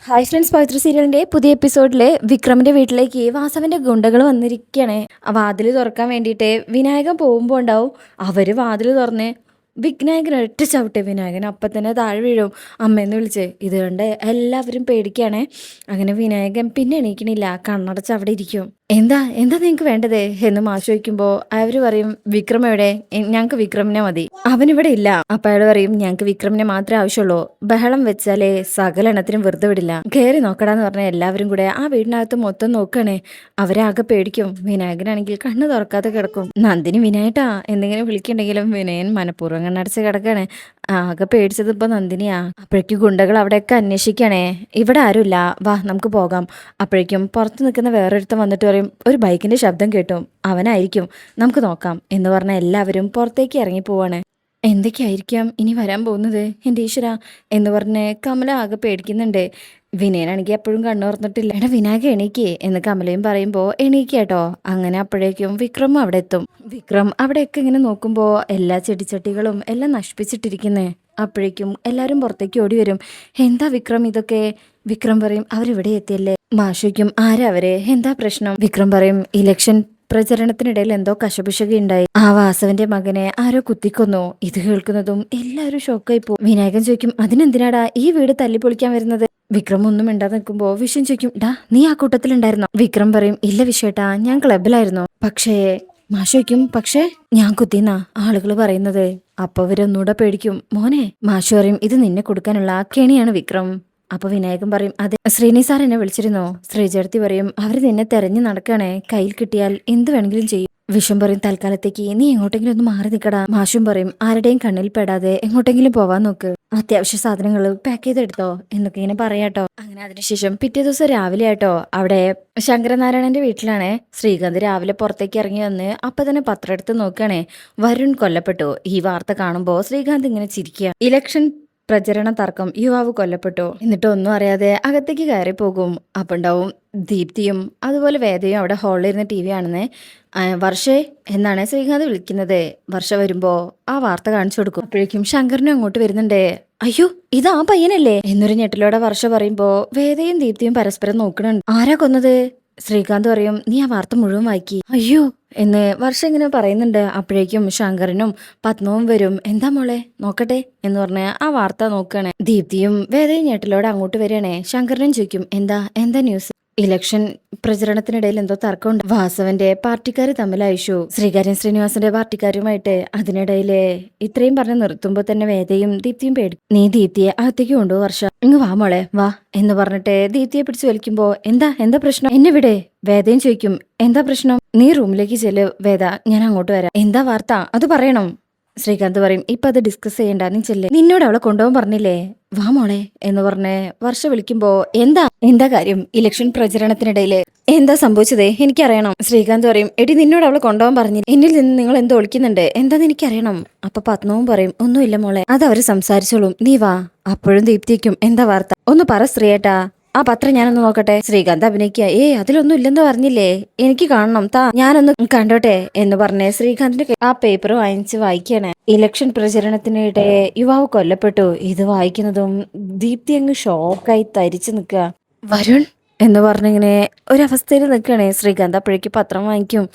Hi friends, പവിത്ര സീരിയലിന്റെ പുതിയ എപ്പിസോഡില് വിക്രമിന്റെ വീട്ടിലേക്ക് വാസവന്റെ ഗുണ്ടകൾ വന്നിരിക്കുകയാണ്. ആ വാതിൽ തുറക്കാൻ വേണ്ടിയിട്ട് വിനായകൻ പോകുമ്പോൾ ഉണ്ടാവും അവര് വാതിൽ തുറന്ന് വിനായകൻ ഒറ്റ ചവിട്ടെ. വിനായകൻ അപ്പം തന്നെ താഴെ വീഴും. അമ്മയെന്ന് വിളിച്ച് ഇത് കണ്ട് എല്ലാവരും പേടിക്കുകയാണേ. അങ്ങനെ വിനായകൻ പിന്നെ എണീക്കണില്ല, കണ്ണടച്ച് അവിടെ ഇരിക്കും. എന്താ എന്താ നിങ്ങൾക്ക് വേണ്ടത് എന്ന് മാഷ് ചോദിക്കുമ്പോൾ അവർ പറയും വിക്രം എവിടെ, ഞങ്ങൾക്ക് വിക്രമിനെ മതി, അവനിവിടെ ഇല്ല. അപ്പൊ അയാൾ പറയും ഞങ്ങൾക്ക് വിക്രമിനെ മാത്രമേ ആവശ്യമുള്ളൂ, ബഹളം വെച്ചാലേ സകല എണ്ണത്തിനും വെറുതെ വിടില്ല, കയറി നോക്കടാന്ന് പറഞ്ഞാൽ എല്ലാവരും കൂടെ ആ വീടിനകത്ത് മൊത്തം നോക്കണേ. അവരാകെ പേടിക്കും. വിനായകനാണെങ്കിൽ കണ്ണ് തുറക്കാതെ കിടക്കും. നന്ദിനി വിനായട്ടാ എന്തെങ്കിലും വിളിക്കണ്ടെങ്കിലും വിനയൻ മനഃപൂർവ്വം കണ്ണടച്ച് കിടക്കാണ്. ആകെ പേടിച്ചത് ഇപ്പൊ നന്ദിനിയാ. അപ്പോഴേക്കും ഗുണ്ടകൾ അവിടെയൊക്കെ അന്വേഷിക്കണേ. ഇവിടെ ആരുമില്ല, വാ നമുക്ക് പോകാം. അപ്പോഴേക്കും പുറത്ത് നിൽക്കുന്ന വേറൊരുത്തൻ വന്നിട്ട് പറയും ഒരു ബൈക്കിന്റെ ശബ്ദം കേട്ടു, അവനായിരിക്കും, നമുക്ക് നോക്കാം എന്ന് പറഞ്ഞ എല്ലാവരും പുറത്തേക്ക് ഇറങ്ങി പോവാണ്. എന്തൊക്കെയായിരിക്കാം ഇനി വരാൻ പോകുന്നത് എൻ്റെ ഈശ്വര എന്ന് പറഞ്ഞ് കമല ആകെ പേടിക്കുന്നുണ്ട്. വിനയനാണെങ്കിൽ എപ്പോഴും കണ്ണുറന്നിട്ടില്ല. എടാ വിനായക എണീക്കേ എന്ന് കമലയും പറയുമ്പോൾ എണീക്കേട്ടോ. അങ്ങനെ അപ്പോഴേക്കും വിക്രമും അവിടെ എത്തും. വിക്രം അവിടെയൊക്കെ ഇങ്ങനെ നോക്കുമ്പോൾ എല്ലാ ചെടിച്ചട്ടികളും എല്ലാം നശിപ്പിച്ചിട്ടിരിക്കുന്നേ. അപ്പോഴേക്കും എല്ലാവരും പുറത്തേക്ക് ഓടി വരും. എന്താ വിക്രം ഇതൊക്കെ? വിക്രം പറയും അവരിവിടെ എത്തിയല്ലേ. മാഷയ്ക്കും ആരാ അവര്, എന്താ പ്രശ്നം? വിക്രം പറയും ഇലക്ഷൻ പ്രചരണത്തിനിടയിൽ എന്തോ കശപിശക ഉണ്ടായി, ആ വാസവന്റെ മകനെ ആരോ കുത്തിക്കൊന്നു. ഇത് കേൾക്കുന്നതും എല്ലാവരും ഷോക്കായി പോകും. വിനായകൻ ചോദിക്കും അതിനെന്തിനാടാ ഈ വീട് തല്ലിപ്പൊളിക്കാൻ വരുന്നത്? വിക്രം ഒന്നും മിണ്ടാതെ നിൽക്കുമ്പോ വിഷൻ ചോദിക്കും ഡാ നീ ആ കൂട്ടത്തിലുണ്ടായിരുന്നോ? വിക്രം പറയും ഇല്ല വിഷേട്ടാ, ഞാൻ ക്ലബിലായിരുന്നു. പക്ഷേ മാഷോയ്ക്കും പക്ഷേ ഞാൻ കുത്തിന്നാ ആളുകൾ പറയുന്നത്. അപ്പൊ ഇവരൊന്നുകൂടെ പേടിക്കും. മോനെ മാഷു പറയും ഇത് നിന്നെ കൊടുക്കാനുള്ള കെണിയാണ് വിക്രം. അപ്പൊ വിനായകൻ പറയും അതെ ശ്രീനി സാർ എന്നെ വിളിച്ചിരുന്നോ? ശ്രീചേർത്തി പറയും അവര് നിന്നെ തെരഞ്ഞു നടക്കണേ, കയ്യിൽ കിട്ടിയാൽ എന്ത് വേണമെങ്കിലും ചെയ്യും. വിഷം പറയും തൽക്കാലത്തേക്ക് നീ എങ്ങോട്ടെങ്കിലും ഒന്ന് മാറി നിൽക്കടാ. മാഷും പറയും ആരുടെയും കണ്ണിൽ പെടാതെ എങ്ങോട്ടെങ്കിലും പോവാൻ നോക്ക്, അത്യാവശ്യ സാധനങ്ങൾ പാക്ക് ചെയ്തെടുത്തോ എന്നൊക്കെ ഇങ്ങനെ പറയാട്ടോ. അങ്ങനെ അതിനുശേഷം പിറ്റേ ദിവസം രാവിലെ ആയിട്ടോ അവിടെ ശങ്കരനാരായണന്റെ വീട്ടിലാണ്. ശ്രീകാന്ത് രാവിലെ പുറത്തേക്ക് ഇറങ്ങി വന്ന് അപ്പൊ തന്നെ പത്രം എടുത്ത് നോക്കുകയാണേ. വരുൺ കൊല്ലപ്പെട്ടു. ഈ വാർത്ത കാണുമ്പോൾ ശ്രീകാന്ത് ഇങ്ങനെ ചിരിക്കുക. ഇലക്ഷൻ പ്രചരണ തർക്കം, യുവാവ് കൊല്ലപ്പെട്ടു. എന്നിട്ട് ഒന്നും അറിയാതെ അകത്തേക്ക് കയറി പോകും. അപ്പൊ ഉണ്ടാവും ദീപ്തിയും അതുപോലെ വേദയും അവിടെ ഹാളിലിരുന്ന് TV കാണുന്നേ. വർഷേ എന്നാണ് ശ്രീകാന്ത് വിളിക്കുന്നത്. വർഷ വരുമ്പോ ആ വാർത്ത കാണിച്ചു കൊടുക്കും. അപ്പോഴേക്കും ശങ്കരനും അങ്ങോട്ട് വരുന്നുണ്ട്. അയ്യോ ഇത് ആ പയ്യനല്ലേ എന്നൊരു ഞെട്ടിലോടെ വർഷ പറയുമ്പോ വേദയും ദീപ്തിയും പരസ്പരം നോക്കണുണ്ട്. ആരാ കൊന്നത്? ശ്രീകാന്ത് പറയും നീ ആ വാർത്ത മുഴുവൻ വായിക്കി. അയ്യോ എന്ന് വർഷ ഇങ്ങനെ പറയുന്നുണ്ട്. അപ്പോഴേക്കും ശങ്കരനും പത്മവും വരും. എന്താ മോളെ നോക്കട്ടെ എന്ന് പറഞ്ഞ് ആ വാർത്ത നോക്കുകയാണ്. ദീപ്തിയും വേദയും ഞെട്ടിലോടെ അങ്ങോട്ട് വരികയാണേ. ശങ്കരനും ചോദിക്കും എന്താ എന്താ ന്യൂസ്? ഇലക്ഷൻ പ്രചരണത്തിനിടയിൽ എന്തോ തർക്കമുണ്ട്, വാസവന്റെ പാർട്ടിക്കാർ തമ്മിൽ അയച്ചു, ശ്രീകാര്യൻ ശ്രീനിവാസന്റെ പാർട്ടിക്കാരുമായിട്ട്. അതിനിടയില് ഇത്രയും പറഞ്ഞ് നിർത്തുമ്പോ തന്നെ വേദയും ദീപ്തിയും പേടി. നീ ദീപ്തിയെ അകത്തേക്ക് കൊണ്ടുപോ വർഷ, ഇങ്ങ് വാ മോളെ വാ എന്ന് പറഞ്ഞിട്ട് ദീപ്തിയെ പിടിച്ചു വലിക്കുമ്പോ എന്താ എന്താ പ്രശ്നം? എന്നെ വിടെ. വേദയും ചോദിക്കും എന്താ പ്രശ്നം? നീ റൂമിലേക്ക് ചെല്ല് വേദ, ഞാൻ അങ്ങോട്ട് വരാം. എന്താ വാർത്ത അത് പറയണം. ശ്രീകാന്ത് പറയും ഇപ്പൊ അത് ഡിസ്കസ് ചെയ്യണ്ട, നീ ചെല്ലേ, നിന്നോട് അവളെ കൊണ്ടുപോകാൻ പറഞ്ഞില്ലേ, വാ മോളെ എന്ന് പറഞ്ഞ് വർഷ വിളിക്കുമ്പോ എന്താ എന്താ കാര്യം? ഇലക്ഷൻ പ്രചരണത്തിനിടയില് എന്താ സംഭവിച്ചതേ എനിക്കറിയണം. ശ്രീകാന്ത് പറയും എടി നിന്നോട് അവളെ കൊണ്ടുപോകാൻ പറഞ്ഞു, എന്നിൽ നിന്ന് നിങ്ങൾ എന്തോ ഒളിക്കുന്നുണ്ട്, എന്താന്ന് എനിക്കറിയണം. അപ്പൊ പത്മവും പറയും ഒന്നുമില്ല മോളെ, അത് അവര് സംസാരിച്ചോളും, നീ വാ. അപ്പോഴും ദീപ്തിക്കും എന്താ വാർത്ത ഒന്ന് പറ ശ്രീയേട്ടാ, ആ പത്രം ഞാനൊന്ന് നോക്കട്ടെ. ശ്രീകാന്ത് അഭിനയിക്കുക അതിലൊന്നും ഇല്ലെന്ന് പറഞ്ഞില്ലേ, എനിക്ക് കാണണം താ, ഞാനൊന്ന് കണ്ടോട്ടെ എന്ന് പറഞ്ഞ് ശ്രീകാന്തിന്റെ ആ പേപ്പർ വായിക്കാണ്. ഇലക്ഷൻ പ്രചരണത്തിനിടെ യുവാവ് കൊല്ലപ്പെട്ടു. ഇത് വായിക്കുന്നതും ദീപ്തി അങ്ങ് ഷോക്കായി തരിച്ചു നിൽക്കുക. വരുൺ എന്ന് പറഞ്ഞിങ്ങനെ ഒരവസ്ഥയിൽ നിൽക്കണേ. ശ്രീകാന്ത് അപ്പോഴേക്കും പത്രം വാങ്ങിക്കും.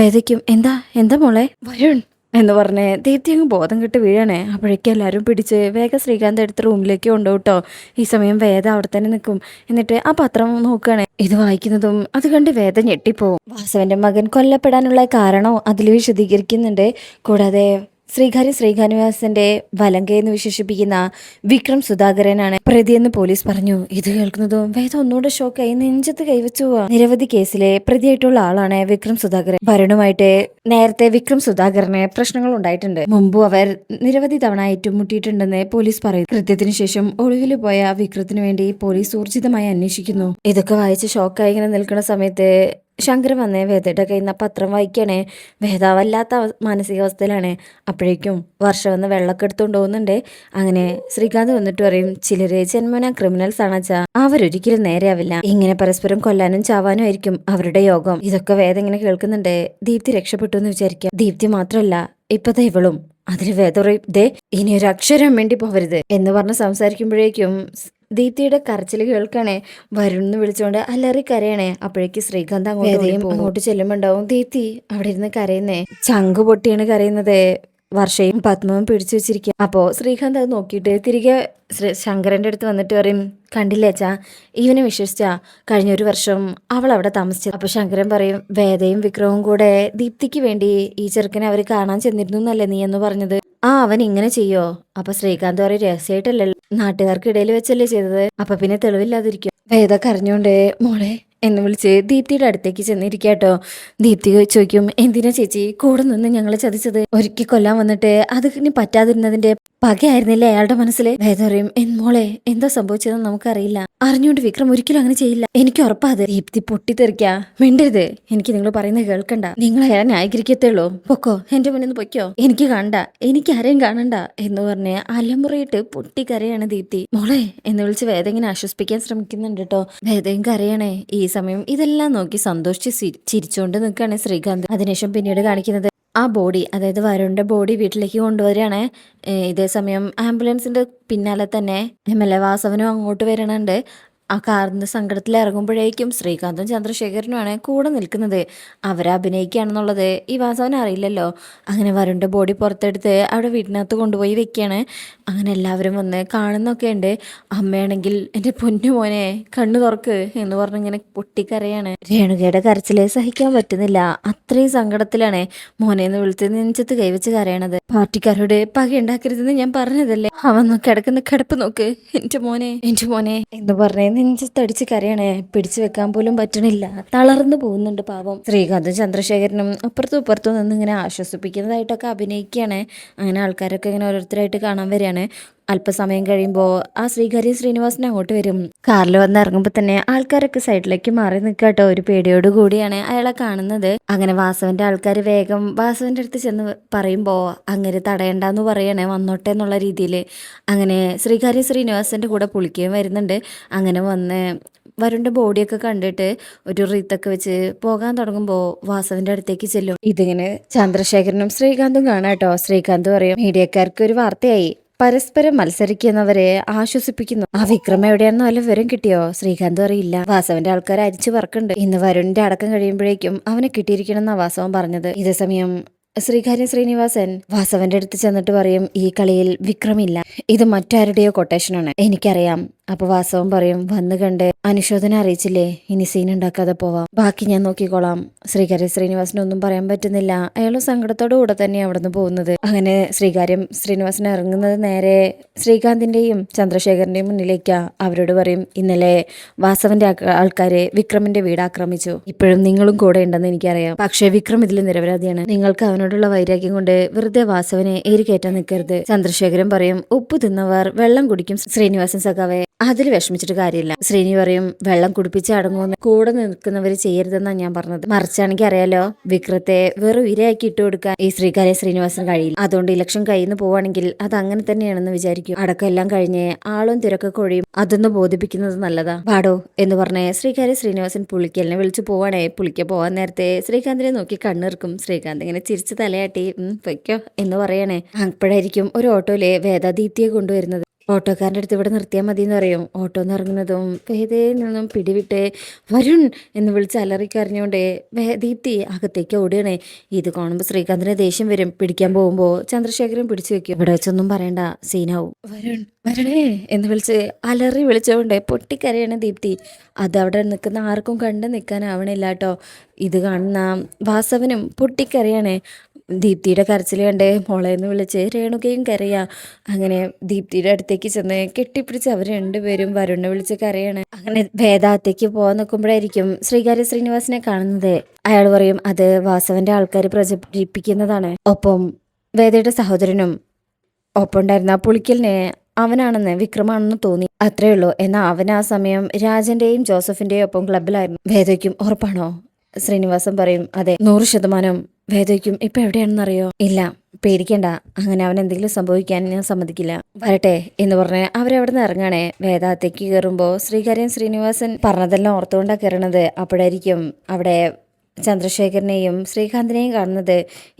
വേദയ്ക്കും എന്താ എന്താ മോളെ? വരുൺ എന്ന് പറഞ്ഞ് ദീപ്തി അങ്ങ് ബോധം കെട്ട് വീഴണേ. അപ്പോഴേക്കും എല്ലാവരും പിടിച്ച് വേഗം ശ്രീകാന്ത് എടുത്ത് റൂമിലേക്ക് കൊണ്ടുപോട്ടോ. ഈ സമയം വേദ അവിടെ തന്നെ നിൽക്കും. എന്നിട്ട് ആ പത്രം നോക്കുകയാണ്. ഇത് വായിക്കുന്നതും അത് കണ്ട് വേദ ഞെട്ടിപ്പോവും. വാസവന്റെ മകൻ കൊല്ലപ്പെടാനുള്ള കാരണവും അതിൽ വിശദീകരിക്കുന്നുണ്ട്. കൂടാതെ ശ്രീനിവാസന്റെ വലങ്കയെന്ന് വിശേഷിപ്പിക്കുന്ന വിക്രം സുധാകരനാണ് പ്രതിയെന്ന് പോലീസ് പറഞ്ഞു. ഇത് കേൾക്കുന്നതും വേദ ഒന്നുകൂടെ ഷോക്കായി നെഞ്ചത്ത് കൈവച്ചു പോവാ. നിരവധി കേസിലെ പ്രതിയായിട്ടുള്ള ആളാണ് വിക്രം സുധാകരൻ. വരുണുമായിട്ട് നേരത്തെ വിക്രം സുധാകരന് പ്രശ്നങ്ങൾ ഉണ്ടായിട്ടുണ്ട്. മുമ്പും അവർ നിരവധി തവണ ഏറ്റുമുട്ടിയിട്ടുണ്ടെന്ന് പോലീസ് പറയുന്നു. കൃത്യത്തിനു ശേഷം ഒളിവിൽ പോയ വിക്രത്തിനു വേണ്ടി പോലീസ് ഊർജിതമായി അന്വേഷിക്കുന്നു. ഇതൊക്കെ വായിച്ച് ഷോക്കായി ഇങ്ങനെ നിൽക്കുന്ന സമയത്ത് ശങ്കർ വന്നേ വേദയുടെ കയ്യിൽ നിന്ന് പത്രം വായിക്കണേ. വേദ വല്ലാത്ത മാനസികാവസ്ഥയിലാണ്. അപ്പോഴേക്കും വർഷ വന്ന് വെള്ളമൊക്കെ എടുത്തുകൊണ്ട് പോകുന്നുണ്ട്. അങ്ങനെ ശ്രീകാന്ത് വന്നിട്ട് പറയും ചിലര് ജന്മന ക്രിമിനൽസ് ആണെച്ചാ അവരൊരിക്കലും നേരെയാവില്ല, ഇങ്ങനെ പരസ്പരം കൊല്ലാനും ചാവാനും ആയിരിക്കും അവരുടെ യോഗം. ഇതൊക്കെ വേദ ഇങ്ങനെ കേൾക്കുന്നുണ്ട്. ദീപ്തി രക്ഷപ്പെട്ടു എന്ന് വിചാരിക്കാം. ദീപ്തി മാത്രല്ല ഇപ്പത്തെ ഇവളും. അതിൽ വേദ പറയും ദേ ഇനി ഒരു അക്ഷരം വേണ്ടി പോവരുത് എന്ന് പറഞ്ഞ് സംസാരിക്കുമ്പോഴേക്കും ദീപ്തിയുടെ കരച്ചിൽ കേൾക്കണേ വരുൺ എന്ന് വിളിച്ചുകൊണ്ട് അലറി കരയണേ. അപ്പോഴേക്ക് ശ്രീകാന്ത് അങ്ങോട്ട് ചെല്ലുമ്പോണ്ടാവും ദീപ്തി അവിടെ ഇരുന്ന് കരയുന്നേ. ചങ്ക് പൊട്ടിയാണ് കരയുന്നത്. വർഷയും പത്മവും പിടിച്ചു വെച്ചിരിക്കുക. അപ്പോൾ ശ്രീകാന്ത് അത് നോക്കിയിട്ട് തിരികെ ശങ്കരൻ്റെ അടുത്ത് വന്നിട്ട് പറയും, കണ്ടില്ലേ അച്ഛാ, ഇവനെ വിശ്വസിച്ചാ കഴിഞ്ഞ ഒരു വർഷം അവൾ അവിടെ താമസിച്ചത്. അപ്പോൾ ശങ്കരൻ പറയും, വേദയും വിക്രവും കൂടെ ദീപ്തിക്ക് വേണ്ടി ഈ ചെറുക്കനെ അവർ കാണാൻ ചെന്നിരുന്നു എന്നല്ലേ നീ എന്ന് പറഞ്ഞത്. അവൻ ഇങ്ങനെ ചെയ്യോ? അപ്പൊ ശ്രീകാന്ത് പറയും, രഹസ്യമായിട്ടല്ലല്ലോ, നാട്ടുകാർക്കിടയിൽ വെച്ചല്ലേ ചെയ്തത്, അപ്പൊ പിന്നെ തെളിവില്ലാതിരിക്കും. വേദ കരഞ്ഞോണ്ട് മോളെ എന്ന് വിളിച്ച് ദീപ്തിയുടെ അടുത്തേക്ക് ചെന്നിരിക്കാട്ടോ. ദീപ്തി ചോദിക്കും, എന്തിനാ ചേച്ചി കൂടെ നിന്ന് ഞങ്ങളെ ചതിച്ചത്? ഒരുക്കി കൊല്ലാൻ വന്നിട്ട് അത് ഇനി പറ്റാതിരുന്നതിന്റെ പകയായിരുന്നില്ലേ അയാളുടെ മനസ്സില്? വേദ പറയും, മോളെ എന്താ സംഭവിച്ചതെന്ന് നമുക്കറിയില്ല. അറിഞ്ഞുകൊണ്ട് വിക്രം ഒരിക്കലും അങ്ങനെ ചെയ്യില്ല, എനിക്ക് ഉറപ്പാത്. ദീപ്തി പൊട്ടിത്തെറിക്കാ, മിണ്ടരുത്, എനിക്ക് നിങ്ങൾ പറയുന്നത് കേൾക്കണ്ട, നിങ്ങൾ അയാളെ ന്യായീകരിക്കത്തേയുള്ളൂ, പൊക്കോ, എന്റെ മുന്നിൽ നിന്ന് പൊയ്ക്കോ, എനിക്ക് കാണണ്ട, എനിക്ക് ആരെയും കാണണ്ട എന്ന് പറഞ്ഞ് അലമുറയിട്ട് പൊട്ടിക്കരയാണ് ദീപ്തി. മോളെ എന്ന് വിളിച്ച് വേദ ഇങ്ങനെ ആശ്വസിപ്പിക്കാൻ ശ്രമിക്കുന്നുണ്ട് കേട്ടോ. വേദയും കരയണേ. ഈ സമയം ഇതെല്ലാം നോക്കി സന്തോഷിച്ച് ചിരിച്ചുകൊണ്ട് നിൽക്കുകയാണ് ശ്രീകാന്ത്. അതിനുശേഷം പിന്നീട് കാണിക്കുന്നത് ആ ബോഡി, അതായത് വരുണിന്റെ ബോഡി വീട്ടിലേക്ക് കൊണ്ടുവരികയാണ്. ഇതേ സമയം ആംബുലൻസിന്റെ പിന്നാലെ തന്നെ MLA വാസവനും അങ്ങോട്ട് വരണുണ്ട്. ആ കാറിന്റെ സങ്കടത്തിൽ ഇറങ്ങുമ്പോഴേക്കും ശ്രീകാന്തും ചന്ദ്രശേഖരനുമാണ് കൂടെ നിൽക്കുന്നത്. അവരെ അഭിനയിക്കുകയാണെന്നുള്ളത് ഈ വാസവൻ അറിയില്ലല്ലോ. അങ്ങനെ വരുണിന്റെ ബോഡി പുറത്തെടുത്ത് അവിടെ വീട്ടിനകത്ത് കൊണ്ടുപോയി വെക്കുകയാണ്. അങ്ങനെ എല്ലാവരും വന്ന് കാണുന്നൊക്കെ ഉണ്ട്. അമ്മയാണെങ്കിൽ എൻ്റെ പൊന്നു മോനെ കണ്ണു തുറക്ക് എന്ന് പറഞ്ഞിങ്ങനെ പൊട്ടിക്കരയാണ്. രേണുകയുടെ കരച്ചില് സഹിക്കാൻ പറ്റുന്നില്ല, അത്രയും സങ്കടത്തിലാണ് മോനെന്ന് വിളിച്ച് നെഞ്ചത്ത് കൈവച്ച് കരയണത്. പാർട്ടിക്കാരോട് പക ഉണ്ടാക്കരുതെന്ന് ഞാൻ പറഞ്ഞതല്ലേ, അവൻ കിടക്കുന്ന കിടപ്പ് നോക്ക്, എൻ്റെ മോനെ എന്ന് പറഞ്ഞേ നെഞ്ചത്തടിച്ച് കരയണേ. പിടിച്ചു വെക്കാൻ പോലും പറ്റണില്ല, തളർന്നു പോകുന്നുണ്ട് പാവം. ശ്രീകാന്തും ചന്ദ്രശേഖരനും അപ്പുറത്തും ഇപ്പുറത്തും നിന്ന് ഇങ്ങനെ ആശ്വസിപ്പിക്കുന്നതായിട്ടൊക്കെ അഭിനയിക്കുകയാണ്. അങ്ങനെ ആൾക്കാരൊക്കെ ഇങ്ങനെ ഓരോരുത്തരായിട്ട് കാണാൻ വരികയാണ്. അല്പസമയം കഴിയുമ്പോൾ ആ ശ്രീകാര്യം ശ്രീനിവാസൻ അങ്ങോട്ട് വരും. കാറിൽ വന്ന് ഇറങ്ങുമ്പോൾ തന്നെ ആൾക്കാരൊക്കെ സൈഡിലേക്ക് മാറി നിൽക്കാട്ടോ. ഒരു പേടിയോട് കൂടിയാണ് അയാളെ കാണുന്നത്. അങ്ങനെ വാസവന്റെ ആൾക്കാർ വേഗം വാസവന്റെ അടുത്ത് ചെന്ന് പറയുമ്പോൾ അങ്ങനെ തടയണ്ടെന്ന് പറയണേ, വന്നോട്ടെ എന്നുള്ള രീതിയിൽ. അങ്ങനെ ശ്രീകാര്യം ശ്രീനിവാസന്റെ കൂടെ പുളിക്കുകയും വരുന്നുണ്ട്. അങ്ങനെ വന്ന് വരുണിന്റെ ബോഡിയൊക്കെ കണ്ടിട്ട് ഒരു റീത്തൊക്കെ വെച്ച് പോകാൻ തുടങ്ങുമ്പോൾ വാസവന്റെ അടുത്തേക്ക് ചെല്ലും. ഇതിങ്ങനെ ചന്ദ്രശേഖരനും ശ്രീകാന്തും കാണാട്ടോ. ശ്രീകാന്ത് പറയും, മീഡിയക്കാർക്ക് ഒരു വാർത്തയായി, പരസ്പരം മത്സരിക്കുന്നവരെ ആശ്വസിപ്പിക്കുന്നു. ആ വിക്രം എവിടെയാണെന്ന് വല്ല വിവരം കിട്ടിയോ? ശ്രീകാന്ത് അറിയില്ല. വാസവന്റെ ആൾക്കാർ അരിച്ചു പറക്കുന്നുണ്ട്. ഇന്ന് വരുണിന്റെ അടക്കം കഴിയുമ്പോഴേക്കും അവനെ കിട്ടിയിരിക്കണം എന്നാ വാസവൻ പറഞ്ഞത്. ഇതേസമയം ശ്രീകാര്യം ശ്രീനിവാസൻ വാസവന്റെ അടുത്ത് ചെന്നിട്ട് പറയും, ഈ കളിയിൽ വിക്രമില്ല, ഇത് മറ്റാരുടെയോ കൊട്ടേഷനാണ്, എനിക്കറിയാം. അപ്പൊ വാസവൻ പറയും, വന്നു കണ്ട് അനുശോചനം അറിയിച്ചില്ലേ, ഇനി സീൻ ഉണ്ടാക്കാതെ പോവാം, ബാക്കി ഞാൻ നോക്കിക്കോളാം. ശ്രീകാര്യം ശ്രീനിവാസനൊന്നും പറയാൻ പറ്റുന്നില്ല. അയാളും സങ്കടത്തോടു കൂടെ തന്നെ അവിടെ നിന്ന് പോകുന്നത്. അങ്ങനെ ശ്രീകാര്യം ശ്രീനിവാസൻ ഇറങ്ങുന്നത് നേരെ ശ്രീകാന്തിന്റെയും ചന്ദ്രശേഖരന്റെയും മുന്നിലേക്കാ. അവരോട് പറയും, ഇന്നലെ വാസവന്റെ ആൾക്കാരെ വിക്രമിന്റെ വീട് ആക്രമിച്ചു, ഇപ്പോഴും നിങ്ങളും കൂടെ ഉണ്ടെന്ന് എനിക്കറിയാം, പക്ഷേ വിക്രം ഇതിൽ നിരപരാധിയാണ്, നിങ്ങൾക്ക് അവനോടുള്ള വൈരാഗ്യം കൊണ്ട് വെറുതെ വാസവനെ ഏരികയറ്റാൻ നിൽക്കരുത്. ചന്ദ്രശേഖരൻ പറയും, ഉപ്പ് തിന്നവർ വെള്ളം കുടിക്കും ശ്രീനിവാസൻ സഖാവേ, അതിൽ വിഷമിച്ചിട്ട് കാര്യമില്ല. ശ്രീനി പറയും, വെള്ളം കുടിപ്പിച്ച് അടങ്ങുമെന്ന് കൂടെ നിൽക്കുന്നവര് ചെയ്യരുതെന്നാണ് ഞാൻ പറഞ്ഞത്. മറിച്ചാണെങ്കിൽ അറിയാലോ, വിക്രത്തെ വെറും ഇരയാക്കി ഇട്ട് കൊടുക്കാൻ ഈ ശ്രീകാര്യ ശ്രീനിവാസൻ കഴിയില്ല. അതുകൊണ്ട് ഇലക്ഷൻ കയ്യിൽ നിന്ന് പോവാണെങ്കിൽ അത് അങ്ങനെ തന്നെയാണെന്ന് വിചാരിക്കും. അടക്കം എല്ലാം കഴിഞ്ഞ് ആളും തിരക്കൊക്കെ ഒഴിയും, അതൊന്ന് ബോധിപ്പിക്കുന്നത് നല്ലതാ, പാടോ എന്ന് പറഞ്ഞ് ശ്രീകാര്യ ശ്രീനിവാസൻ പുളിക്കലിനെ വിളിച്ചു പോവാണേ. പുളിക്ക പോവാൻ നേരത്തെ ശ്രീകാന്തിനെ നോക്കി കണ്ണിറുക്കും. ശ്രീകാന്ത് ഇങ്ങനെ ചിരിച്ച് തലയാട്ടി പൊയ്ക്കോ എന്ന് പറയണേ. അപ്പോഴായിരിക്കും ഒരു ഓട്ടോയിലെ വേദാദീപ്തിയെ കൊണ്ടുവരുന്നത്. ഓട്ടോക്കാരൻ്റെ അടുത്ത് ഇവിടെ നിർത്തിയാൽ മതി എന്ന് പറയും. ഓട്ടോ എന്ന് ഇറങ്ങുന്നതും വേദയിൽ നിന്നും പിടിവിട്ട് വരുൺ എന്ന് വിളിച്ച് അലറിക്കറിഞ്ഞുകൊണ്ട് ദീപ്തി അകത്തേക്ക് ഓടുകയാണേ. ഇത് കാണുമ്പോൾ ശ്രീകാന്തിന് ദേഷ്യം വരും. പിടിക്കാൻ പോകുമ്പോൾ ചന്ദ്രശേഖരൻ പിടിച്ചു വെക്കും. ഇവിടെ വെച്ചൊന്നും പറയണ്ട, സീനാവും. വരണേ എന്ന് വിളിച്ച് അലറി വിളിച്ചുകൊണ്ട് പൊട്ടിക്കരയാണ് ദീപ്തി. അതവിടെ നിൽക്കുന്ന ആർക്കും കണ്ട് നിൽക്കാനാവണില്ല കേട്ടോ. ഇത് കാണുന്ന വാസവനും പൊട്ടിക്കരയാണ്. ദീപ്തിയുടെ കരച്ചിൽ കണ്ട് മോളെന്ന് വിളിച്ച് രേണുകയും കരയാ. അങ്ങനെ ദീപ്തിയുടെ അടുത്തേക്ക് ചെന്ന് കെട്ടിപ്പിടിച്ച് അവർ രണ്ടുപേരും വരുണിനെ വിളിച്ച് കരയാണ്. അങ്ങനെ വേദാത്തേക്ക് പോകാൻ നിൽക്കുമ്പോഴായിരിക്കും ശ്രീകാര്യ ശ്രീനിവാസനെ കാണുന്നത്. അയാൾ പറയും, അത് വാസവന്റെ ആൾക്കാർ പ്രചരിപ്പിക്കുന്നതാണ്. ഒപ്പം വേദയുടെ സഹോദരനും ഒപ്പം ഉണ്ടായിരുന്ന പുളിക്കലിനെ അവനാണെന്ന് വിക്രമാണെന്ന് തോന്നി, അത്രേ ഉള്ളൂ. എന്നാൽ അവൻ ആ സമയം രാജന്റെയും ജോസഫിന്റെയും ഒപ്പം ക്ലബിലായിരുന്നു. വേദയ്ക്കും ഉറപ്പാണോ? ശ്രീനിവാസൻ പറയും, അതെ, 100%. വേദയ്ക്കും ഇപ്പൊ എവിടെയാണെന്നറിയോ? ഇല്ല, പേടിക്കണ്ട, അങ്ങനെ അവൻ എന്തെങ്കിലും സംഭവിക്കാൻ ഞാൻ സമ്മതിക്കില്ല, വരട്ടെ എന്ന് പറഞ്ഞ് അവരവിടെ നിന്ന് ഇറങ്ങാണേ. വേദാത്തേക്ക് കയറുമ്പോൾ ശ്രീകാര്യം ശ്രീനിവാസൻ പറഞ്ഞതെല്ലാം ഓർത്തുകൊണ്ടാണ് കയറണത്. അപ്പോഴായിരിക്കും അവിടെ ചന്ദ്രശേഖരനെയും ശ്രീകാന്തിനെയും കാണുന്നത്.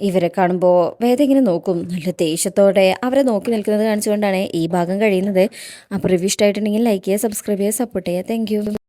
ഇവരെ കാണുമ്പോൾ വേദ ഇങ്ങനെ നോക്കും, നല്ല ദേഷ്യത്തോടെ അവരെ നോക്കി നിൽക്കുന്നത് കാണിച്ചുകൊണ്ടാണ് ഈ ഭാഗം കഴിയുന്നത്. അപ്പോൾ റിവ്യൂ ഇഷ്ടമായിട്ടുണ്ടെങ്കിൽ ലൈക്ക് ചെയ്യുക, സബ്സ്ക്രൈബ് ചെയ്യുക, സപ്പോർട്ട് ചെയ്യുക. താങ്ക്